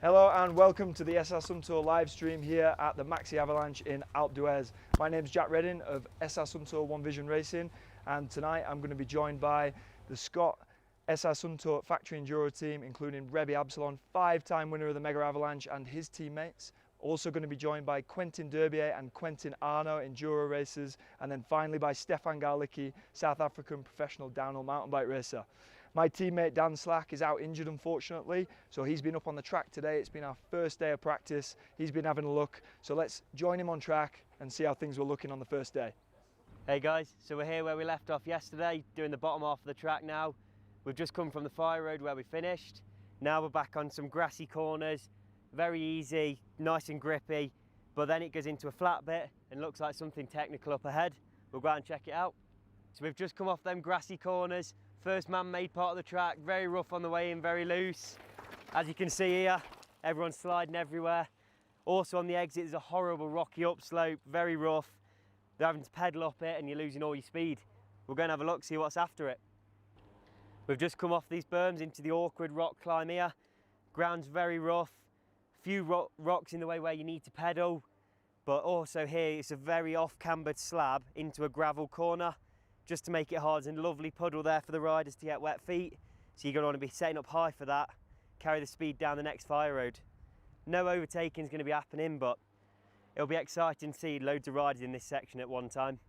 Hello and welcome to the SR Sun Tour live stream here at the Maxi Avalanche in Alpe d'Huez. My name's Jack Redding of SR Sun Tour One Vision Racing, and tonight I'm going to be joined by the Scott SR Sun Tour Factory Enduro team, including Rebby Absalon, 5-time winner of the Mega Avalanche, and his teammates. Also going to be joined by Quentin Derbier and Quentin Arno, enduro racers, and then finally by Stefan Garlicki, South African professional downhill mountain bike racer. My teammate Dan Slack is out injured, unfortunately, so he's been up on the track today. It's been our first day of practice. He's been having a look, so let's join him on track and see how things were looking on the first day. Hey guys, so we're here where we left off yesterday, doing the bottom half of the track now. We've just come from the fire road where we finished. Now we're back on some grassy corners, very easy, nice and grippy, but then it goes into a flat bit and looks like something technical up ahead. We'll go out and check it out. So we've just come off them grassy corners. First man-made part of the track, very rough on the way in, very loose. As you can see here, everyone's sliding everywhere. Also on the exit, there's a horrible rocky upslope, very rough. They're having to pedal up it and you're losing all your speed. We're going to have a look, see what's after it. We've just come off these berms into the awkward rock climb here. Ground's very rough, few rocks in the way where you need to pedal, but also here it's a very off-cambered slab into a gravel corner. Just to make it hard, there's a lovely puddle there for the riders to get wet feet. So you're going to want to be setting up high for that, carry the speed down the next fire road. No overtaking is going to be happening, but it'll be exciting to see loads of riders in this section at one time.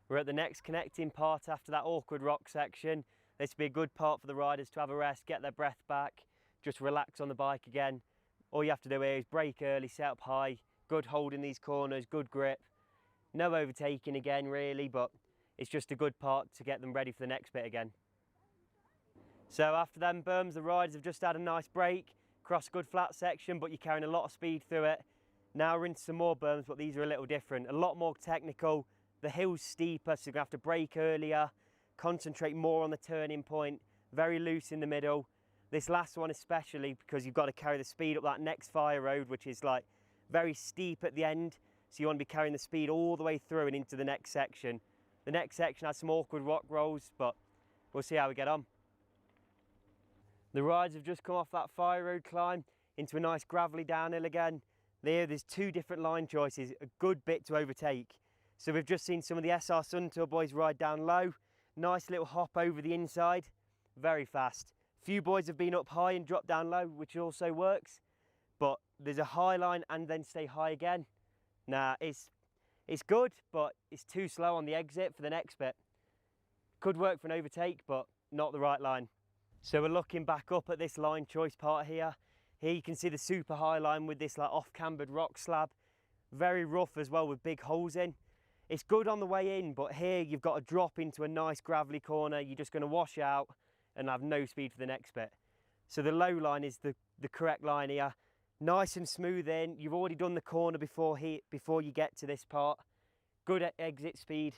We're at the next connecting part after that awkward rock section. This will be a good part for the riders to have a rest, get their breath back, just relax on the bike again. All you have to do here is brake early, set up high, good hold in these corners, good grip. No overtaking again really, but it's just a good part to get them ready for the next bit again. So after them berms, the riders have just had a nice break, cross a good flat section, but you're carrying a lot of speed through it. Now we're into some more berms, but these are a little different, a lot more technical. The hill's steeper, so you're gonna have to brake earlier, concentrate more on the turning point, very loose in the middle. This last one especially, because you've got to carry the speed up that next fire road, which is like very steep at the end. So you want to be carrying the speed all the way through and into the next section. The next section has some awkward rock rolls, but we'll see how we get on. The riders have just come off that fire road climb into a nice gravelly downhill again. There's two different line choices, a good bit to overtake. So we've just seen some of the SR Sun Tour boys ride down low. Nice little hop over the inside, very fast. Few boys have been up high and dropped down low, which also works. But there's a high line and then stay high again. Nah, it's good, but it's too slow on the exit for the next bit. Could work for an overtake, but not the right line. So we're looking back up at this line choice part here. Here you can see the super high line with this like off-cambered rock slab. Very rough as well with big holes in. It's good on the way in, but here you've got to drop into a nice gravelly corner. You're just going to wash out and have no speed for the next bit. So the low line is the correct line here. Nice and smooth in. You've already done the corner before you get to this part. Good exit speed.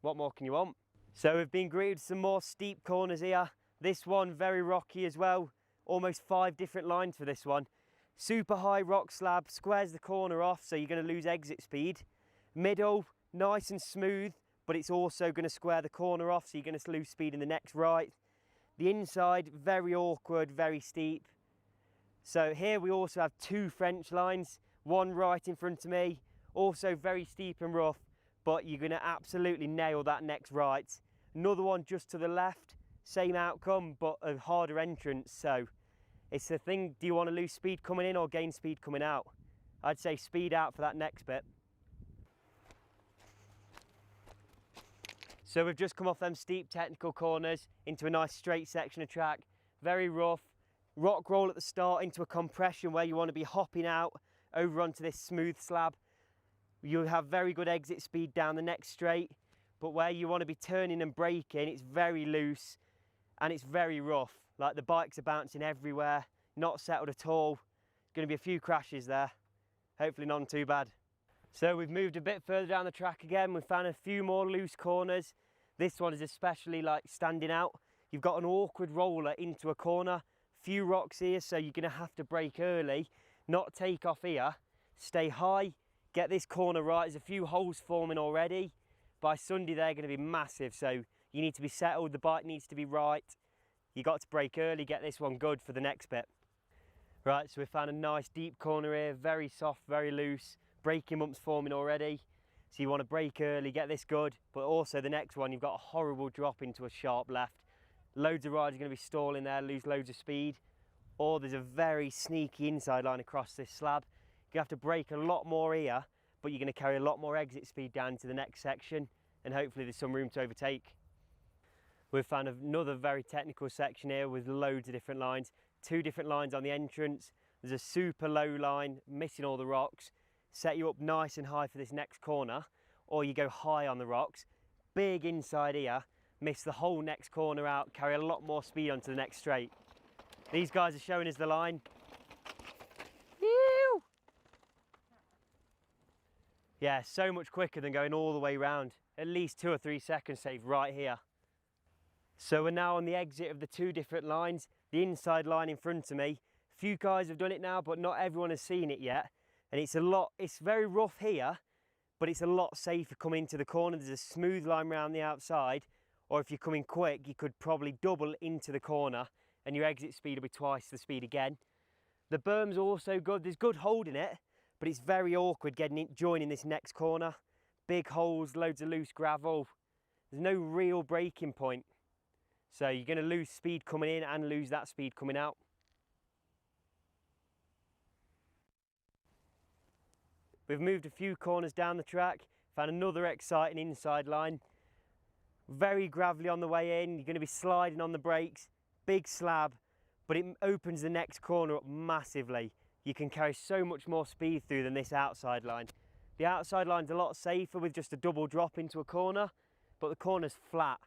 What more can you want? So we've been greeted with some more steep corners here. This one very rocky as well. Almost 5 different lines for this one. Super high rock slab, squares the corner off, so you're going to lose exit speed. Middle, nice and smooth, but it's also going to square the corner off, so you're going to lose speed in the next right. The inside, very awkward, very steep. So here we also have 2 French lines, one right in front of me, also very steep and rough, but you're going to absolutely nail that next right. Another one just to the left, same outcome, but a harder entrance. So it's the thing, do you want to lose speed coming in or gain speed coming out? I'd say speed out for that next bit. So we've just come off them steep technical corners into a nice straight section of track, very rough. Rock roll at the start into a compression where you want to be hopping out over onto this smooth slab. You'll have very good exit speed down the next straight, but where you want to be turning and braking, it's very loose and it's very rough. Like the bikes are bouncing everywhere, not settled at all. Going to be a few crashes there, hopefully none too bad. So we've moved a bit further down the track again. We've found a few more loose corners. This one is especially like standing out. You've got an awkward roller into a corner. Few rocks here, so you're going to have to brake early, not take off here, stay high, get this corner right. There's a few holes forming already. By Sunday they're going to be massive, so you need to be settled, the bike needs to be right. You got to brake early, get this one good for the next bit. Right, so we found a nice deep corner here, very soft, very loose, braking bumps forming already. So you want to brake early, get this good, but also the next one, you've got a horrible drop into a sharp left. Loads of riders are going to be stalling there, lose loads of speed, or there's a very sneaky inside line across this slab. You have to brake a lot more here, but you're going to carry a lot more exit speed down to the next section, and hopefully there's some room to overtake. We've found another very technical section here with loads of different lines. 2 different lines on the entrance. There's a super low line, missing all the rocks. Set you up nice and high for this next corner, or you go high on the rocks. Big inside here, miss the whole next corner out, carry a lot more speed onto the next straight. These guys are showing us the line. Yeah, so much quicker than going all the way round. At least 2 or 3 seconds saved right here. So we're now on the exit of the 2 different lines, the inside line in front of me. A few guys have done it now, but not everyone has seen it yet. And it's very rough here, but it's a lot safer coming into the corner. There's a smooth line around the outside, or if you're coming quick, you could probably double into the corner and your exit speed will be twice the speed again. The berm's also good. There's good hold in it, but it's very awkward joining this next corner. Big holes, loads of loose gravel. There's no real braking point. So you're going to lose speed coming in and lose that speed coming out. We've moved a few corners down the track, found another exciting inside line. Very gravelly on the way in, you're going to be sliding on the brakes, big slab, but it opens the next corner up massively. You can carry so much more speed through than this outside line. The outside line's a lot safer with just a double drop into a corner, but the corner's flat.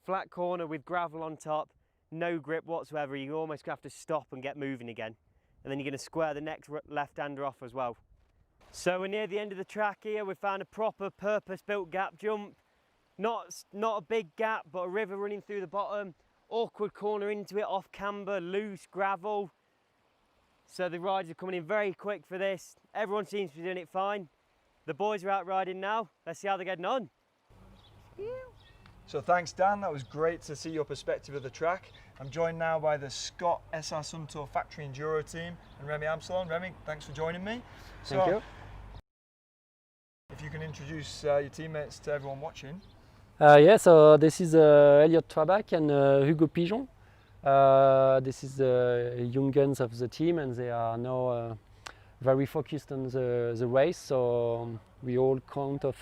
Flat corner with gravel on top, no grip whatsoever. You almost have to stop and get moving again. And then you're going to square the next left-hander off as well. So we're near the end of the track here. We've found a proper purpose-built gap jump. Not a big gap, but a river running through the bottom. Awkward corner into it, off camber, loose gravel. So the riders are coming in very quick for this. Everyone seems to be doing it fine. The boys are out riding now. Let's see how they're getting on. So thanks, Dan. That was great to see your perspective of the track. I'm joined now by the Scott SR Suntour Factory Enduro team and Remy Absalon. Remy, thanks for joining me. Thank you. If you can introduce your teammates to everyone watching. So this is Elliot Trabak and Hugo Pigeon. This is the young guns of the team, and they are now very focused on the race. So we all count of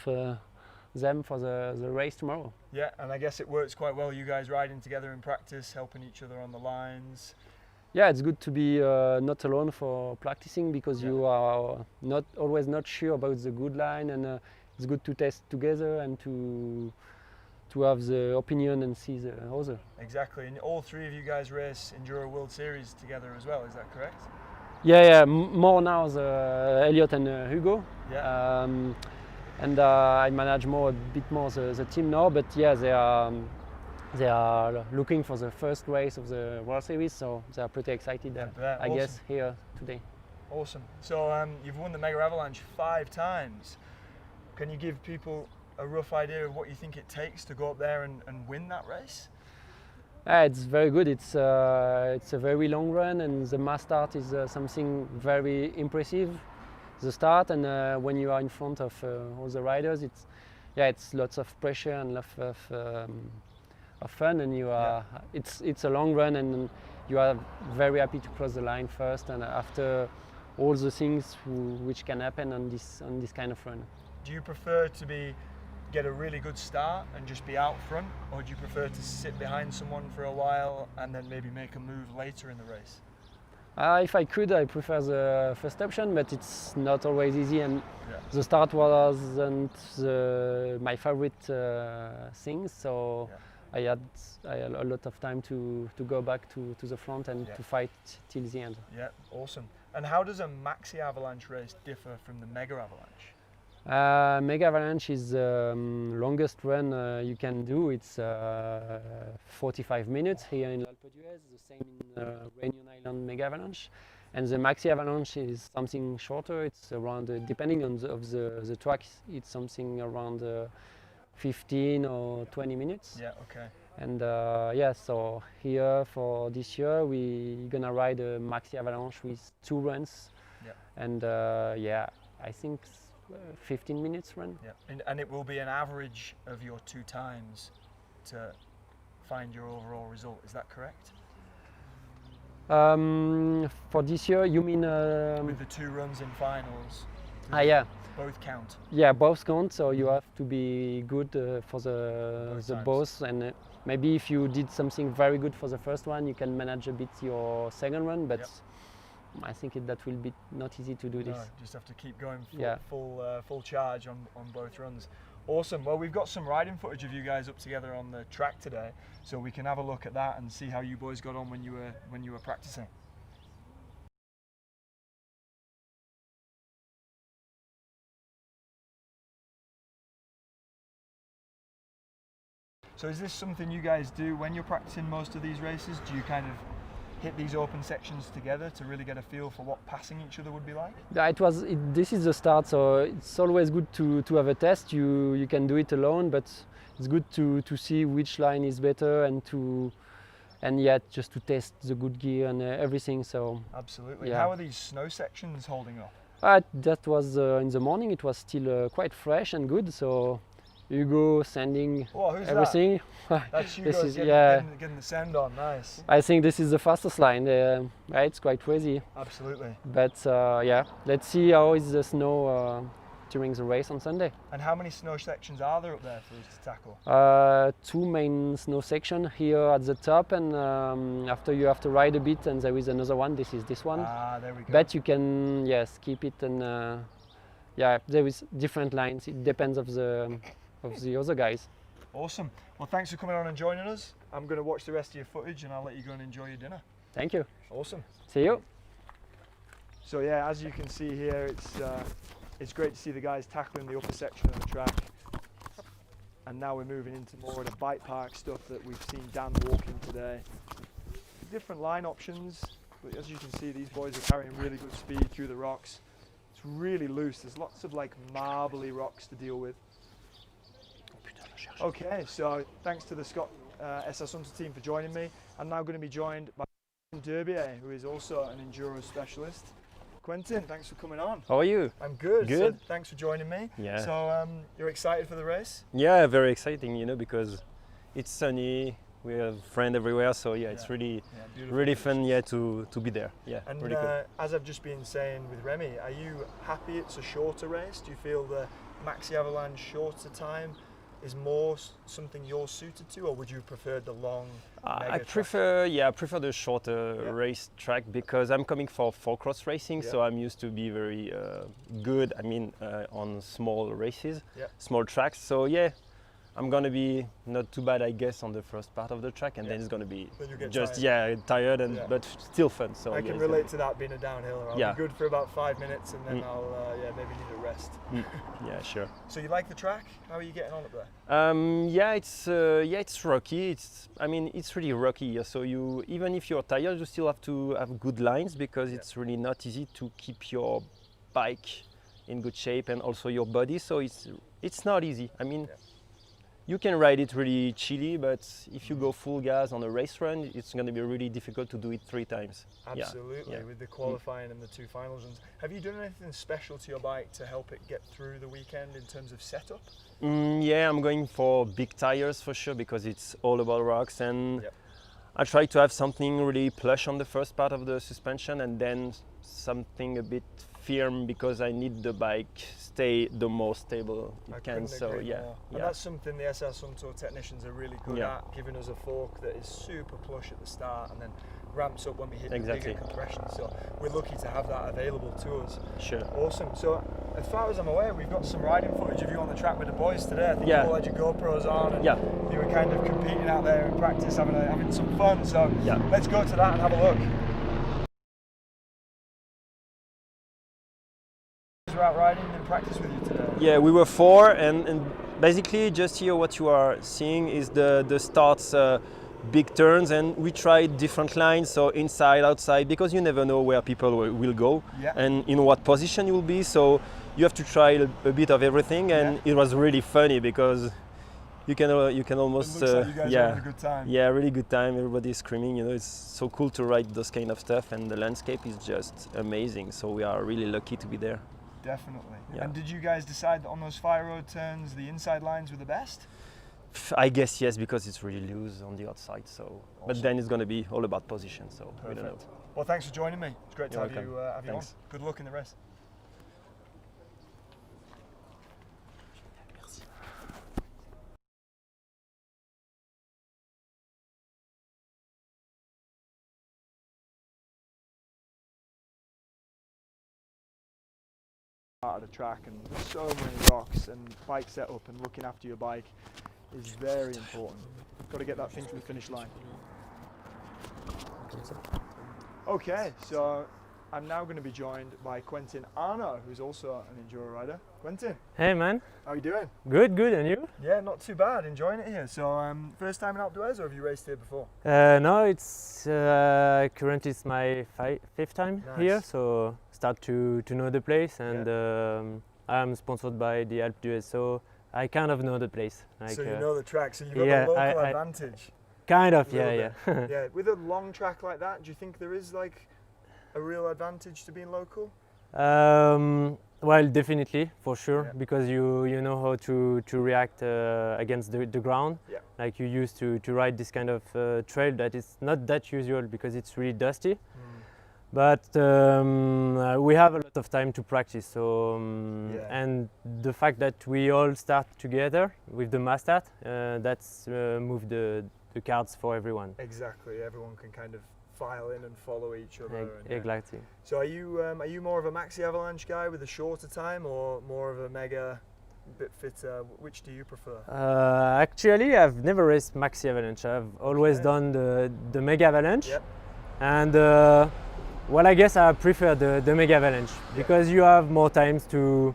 them for the race tomorrow. Yeah, and I guess it works quite well, you guys riding together in practice, helping each other on the lines. Yeah, it's good to be not alone for practicing, because you are not always not sure about the good line, and it's good to test together and to have the opinion and see the other. Exactly, and all 3 of you guys race Enduro World Series together as well, is that correct? Yeah, more now the Elliot and Hugo. Yeah. And I manage a bit more the team now, but yeah, they are looking for the first race of the World Series, so they are pretty excited, I guess, here today. Awesome. So you've won the Mega Avalanche 5 times. Can you give people a rough idea of what you think it takes to go up there and win that race? It's very good. It's a very long run, and the mass start is something very impressive. The start, and when you are in front of all the riders, it's lots of pressure and lots of fun, and it's a long run, and you are very happy to cross the line first, and after all the things which can happen on this kind of run. Do you prefer to get a really good start and just be out front, or do you prefer to sit behind someone for a while and then maybe make a move later in the race? If I could, I prefer the first option, but it's not always easy, and the start wasn't my favorite thing, so I had a lot of time to go back to the front and to fight till the end. Yeah, awesome. And how does a Maxi Avalanche race differ from the Mega Avalanche? Mega Avalanche is the longest run you can do. It's 45 minutes here in Alpe, the same in Réunion Island Mega Avalanche. And the Maxi Avalanche is something shorter. It's around, depending on the track, it's something around 15 or 20 minutes. Yeah, okay. And yeah, so here for this year we're gonna ride a Maxi Avalanche with 2 runs. Yeah. And yeah, I think 15 minutes run. Yeah. And it will be an average of your 2 times to find your overall result. Is that correct? For this year, you mean? With the 2 runs in finals. Yeah. Both count. Yeah, both count. So you have to be good for the both, and maybe if you did something very good for the first one, you can manage a bit your second run. But I think that will be not easy to do this. No, just have to keep going full charge on both runs. Awesome. Well, we've got some riding footage of you guys up together on the track today, so we can have a look at that and see how you boys got on when you were practicing. So is this something you guys do when you're practicing most of these races? Do you kind of hit these open sections together to really get a feel for what passing each other would be like? Yeah, this is the start, so it's always good to have a test. You can do it alone, but it's good to see which line is better and yet just to test the good gear and everything. So absolutely. Yeah. How are these snow sections holding up? That was in the morning. It was still quite fresh and good. So you go sanding everything. That's you this guys is, getting the sand on. Nice. I think this is the fastest line. It's quite crazy. Absolutely. But yeah, let's see how is the snow during the race on Sunday. And how many snow sections are there up there for us to tackle? 2 main snow sections here at the top, and after you have to ride a bit, and there is another one. This is this one. Ah, there we go. But you can skip it, and yeah, there is different lines. It depends of the other guys. Awesome. Well, thanks for coming on and joining us. I'm going to watch the rest of your footage and I'll let you go and enjoy your dinner. Thank you. Awesome. See you. So yeah, as you can see here, it's great to see the guys tackling the upper section of the track. And now we're moving into more of the bike park stuff that we've seen Dan walking today. Different line options, but as you can see, these boys are carrying really good speed through the rocks. It's really loose. There's lots of like marbly rocks to deal with. Okay, so thanks to the Scott SS Hunter team for joining me. I'm now going to be joined by Derbier, who is also an enduro specialist. Quentin, thanks for coming on. How are you? I'm good. Good. So thanks for joining me. Yeah. So you're excited for the race? Yeah, very exciting, because it's sunny. We have friends everywhere, so yeah, it's really fun. Yeah, to be there. Yeah, and really cool. As I've just been saying with Remy, are you happy it's a shorter race? Do you feel the Maxi Avalanche shorter time is more something you're suited to, or would you prefer the long? I prefer the shorter race track because I'm coming for cross racing, so I'm used to be very good. I mean, on small races, small tracks. So yeah, I'm gonna be not too bad, I guess, on the first part of the track, and then it's gonna be just tired and but still fun. So I can relate to that being a downhiller. I'll be good for about 5 minutes, and then I'll maybe need a rest. Yeah, sure. So you like the track? How are you getting on up there? It's rocky. It's really rocky. So even if you're tired, you still have to have good lines because it's really not easy to keep your bike in good shape and also your body. So it's not easy. I mean. You can ride it really chilly, but if you go full gas on a race run, it's going to be really difficult to do it 3 times. Absolutely, with the qualifying and the 2 finals runs. Have you done anything special to your bike to help it get through the weekend in terms of setup? Yeah, I'm going for big tires for sure because it's all about rocks, and I try to have something really plush on the first part of the suspension and then something a bit firm because I need the bike stay the most stable it can. So and that's something the SS Hunter technicians are really good at, giving us a fork that is super plush at the start and then ramps up when we hit the bigger compression. So we're lucky to have that available to us. Sure. Awesome. So as far as I'm aware, we've got some riding footage of you on the track with the boys today. I think you all had your GoPros on and you were kind of competing out there in practice, having some fun. So let's go to that and have a look. Out riding in practice with you today? Yeah, we were 4 and basically just here what you are seeing is the starts big turns, and we tried different lines, so inside, outside, because you never know where people will go and in what position you will be, so you have to try a bit of everything, and it was really funny because you can almost It looks like you guys are having a good time. yeah, really good time. Everybody's screaming. You know, it's so cool to ride those kind of stuff, and the landscape is just amazing. So we are really lucky to be there. Definitely. Yeah. And did you guys decide that on those fire road turns, the inside lines were the best? I guess yes, because it's really loose on the outside. So, but Awesome. then it's going to be all about position. So we don't know. Perfect. Well, thanks for joining me. It's great to You're have you welcome. have you on. Thanks. Good luck in the race. Part of the track, and there's so many rocks, and bike setup and looking after your bike is very important. Got to get that thing to the finish line. Okay, so I'm now going to be joined by Quentin Arno, who's also an enduro rider. Quentin, Hey man, how are you doing? good, and you? Yeah, not too bad. Enjoying it here. So, first time in Alpe d'Huez, or have you raced here before? No, it's currently it's my fifth time Nice. here, so start to know the place, and I'm sponsored by the Alpe d'Huez, so I kind of know the place. Like, So you know the track, so you've got yeah, the local I- advantage. kind of, a yeah, little yeah. Yeah, with a long track like that, do you think there is like a real advantage to being local? Well, definitely, for sure, Yeah. because you know how to react against the ground. Yeah. Like you used to ride this kind of trail that is not that usual because it's really dusty. But we have a lot of time to practice. So Yeah. and the fact that we all start together with the master, that's moved the cards for everyone. Exactly, everyone can kind of file in and follow each other. and, yeah. Exactly. So are you more of a Maxi Avalanche guy with a shorter time, or more of a mega, bit fitter? Which do you prefer? Actually, I've never raced Maxi Avalanche. I've always Okay. done the Mega Avalanche. Yep. And well, I guess I prefer the Mega Avalanche because you have more times to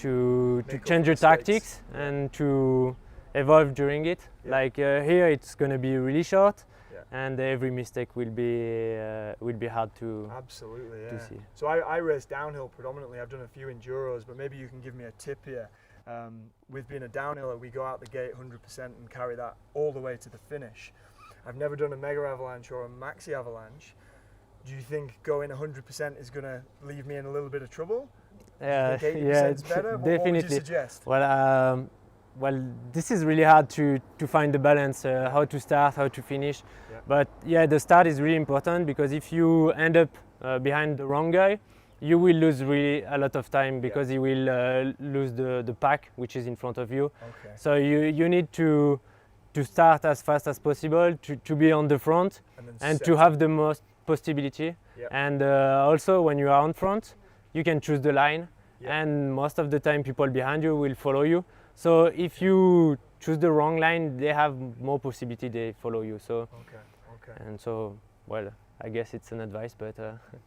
Make up change for your mistakes. tactics and to evolve during it. Yeah. Like here, it's gonna be really short, Yeah. and every mistake will be hard to Absolutely, yeah. see. So I race downhill predominantly. I've done a few enduros, but maybe you can give me a tip here. With being a downhiller, we go out the gate 100% and carry that all the way to the finish. I've never done a Mega Avalanche or a Maxi Avalanche. Do you think going 100% is going to leave me in a little bit of trouble? Yeah, Think 80% yeah, is better? What would definitely. you suggest? Well, this is really hard to find the balance, how to start, how to finish. Yeah. But yeah, the start is really important because if you end up behind the wrong guy, you will lose really a lot of time because he will lose the pack which is in front of you. Okay. So you need to start as fast as possible, to be on the front And and set to up. have the most possibility. Yeah. And also when you are on front, you can choose the line, Yeah. and most of the time people behind you will follow you. So if you choose the wrong line, they have more possibility, they follow you. So Okay. and so, well, I guess it's an advice, but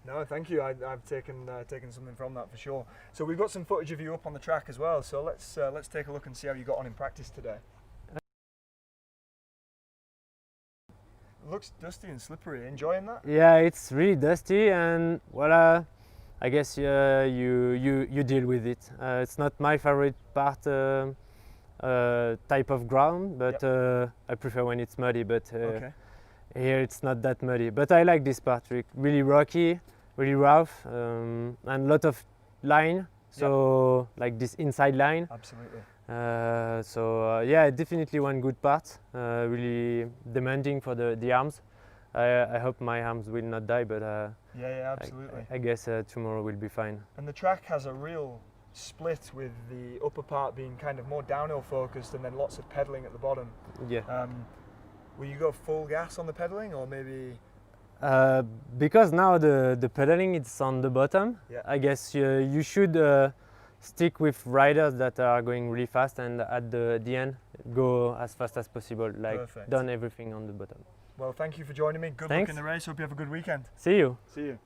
No, thank you. I've taken something from that for sure. So we've got some footage of you up on the track as well. So let's take a look and see how you got on in practice today. Looks dusty and slippery. Enjoying that? yeah, it's really dusty, and well, I guess you deal with it. It's not my favorite part type of ground, but I prefer when it's muddy. But Okay. here it's not that muddy. But I like this part. Really rocky, really rough, and a lot of line. So like this inside line. Absolutely. So yeah, definitely one good part. Really demanding for the arms. I hope my arms will not die, but Yeah, absolutely. I guess tomorrow will be fine. And the track has a real split with the upper part being kind of more downhill focused and then lots of pedaling at the bottom. Yeah. Will you go full gas on the pedaling, or maybe? Because now the pedaling is on the bottom, Yeah. I guess you should stick with riders that are going really fast, and at the end go as fast as possible, like Perfect. done everything on the bottom. Well, thank you for joining me. Good Thanks. luck in the race. Hope you have a good weekend. See you. See you.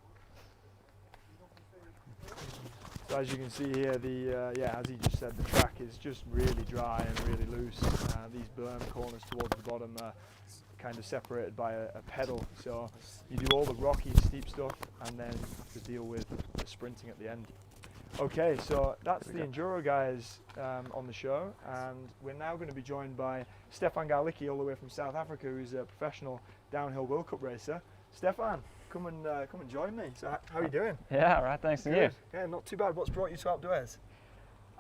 So as you can see here, as he just said, the track is just really dry and really loose. These berm corners towards the bottom are kind of separated by a pedal. So you do all the rocky, steep stuff, and then have to deal with the sprinting at the end. Okay, so that's the Enduro guys on the show, and we're now going to be joined by Stefan Garlicki, all the way from South Africa, who's a professional downhill World Cup racer. Stefan, come and join me. So how are you doing? Yeah, right, thanks to you. Good. Yeah, not too bad. What's brought you to Alpe d'Huez?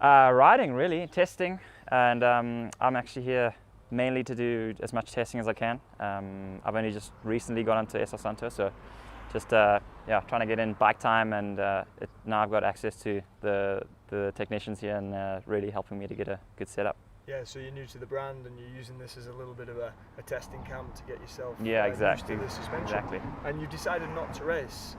Riding, really, testing, and I'm actually here mainly to do as much testing as I can. I've only just recently got into SA Suntour, so just yeah, trying to get in bike time, and now I've got access to the technicians here, and really helping me to get a good setup. Yeah, so you're new to the brand and you're using this as a little bit of a testing camp to get yourself exactly. used to the suspension. Exactly. And you've decided not to race.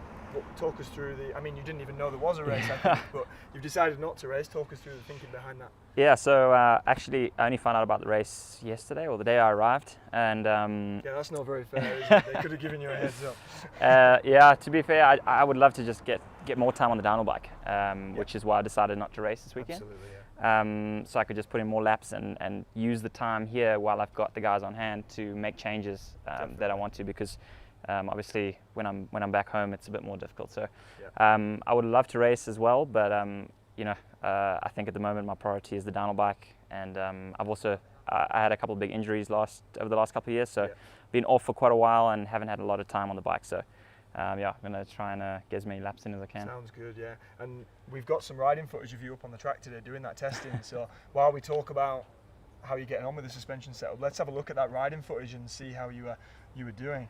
Talk us through I mean, you didn't even know there was a race, I think, but you've decided not to race. Talk us through the thinking behind that. Yeah, so actually I only found out about the race yesterday, or the day I arrived, and yeah, that's not very fair, is it? They could have given you a heads up. Yeah, to be fair, I would love to just get more time on the downhill bike, which is why I decided not to race this weekend. Absolutely, yeah. So I could just put in more laps and use the time here while I've got the guys on hand to make changes that I want to, because obviously when I'm back home it's a bit more difficult. So yeah. I would love to race as well, but you know, I think at the moment my priority is the downhill bike, and I've also I had a couple of big injuries over the last couple of years, so been off for quite a while and haven't had a lot of time on the bike. So yeah, I'm going to try and get as many laps in as I can. Sounds good, yeah. And we've got some riding footage of you up on the track today doing that testing. So while we talk about how you're getting on with the suspension setup, let's have a look at that riding footage and see how you were doing.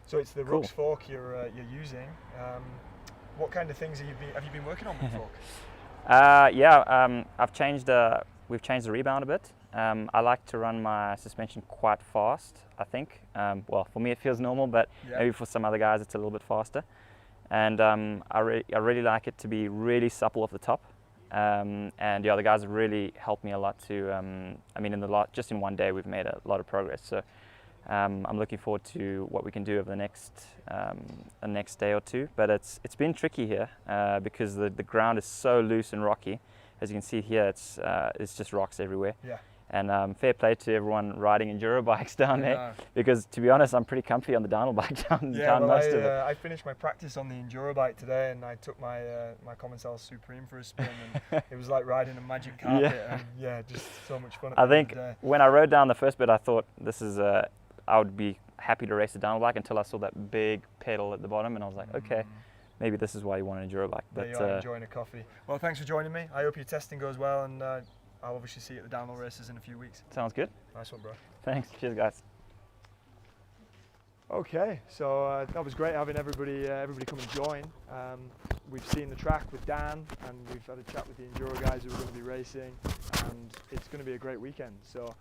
So it's the Cool. Rux fork you're using. What kind of things have you been working on with the fork? Yeah, we've changed the rebound a bit. I like to run my suspension quite fast, I think. Well, for me it feels normal, but maybe for some other guys it's a little bit faster. And I really like it to be really supple off the top. And yeah, the guys have really helped me a lot to, I mean, just in one day we've made a lot of progress. So I'm looking forward to what we can do over the next day or two. But it's been tricky here because the ground is so loose and rocky. As you can see here, it's just rocks everywhere. Yeah. And fair play to everyone riding enduro bikes down there, because to be honest, I'm pretty comfy on the downhill bike down most of it. I finished my practice on the enduro bike today, and I took my Commencal Supreme for a spin, and it was like riding a magic carpet. And yeah, just so much fun. I think when I rode down the first bit, I thought I would be happy to race a downhill bike until I saw that big pedal at the bottom, and I was like, okay, maybe this is why you want an enduro bike. But you are enjoying a coffee. Well, thanks for joining me. I hope your testing goes well, and I'll obviously see you at the downhill races in a few weeks. Sounds good. Nice one, bro. Thanks. Cheers, guys. Okay, so that was great having everybody come and join. We've seen the track with Dan, and we've had a chat with the enduro guys who are going to be racing, and it's going to be a great weekend. So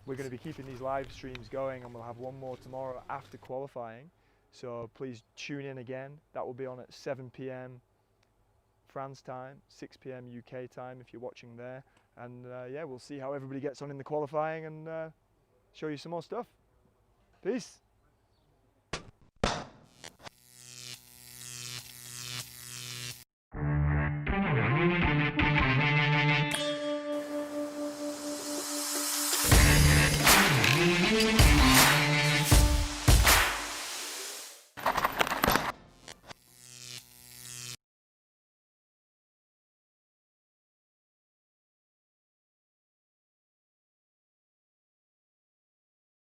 we're going to be keeping these live streams going, and we'll have one more tomorrow after qualifying. So please tune in again. That will be on at 7 p.m. France time, 6 p.m. UK time if you're watching there. And yeah, we'll see how everybody gets on in the qualifying and show you some more stuff. Peace.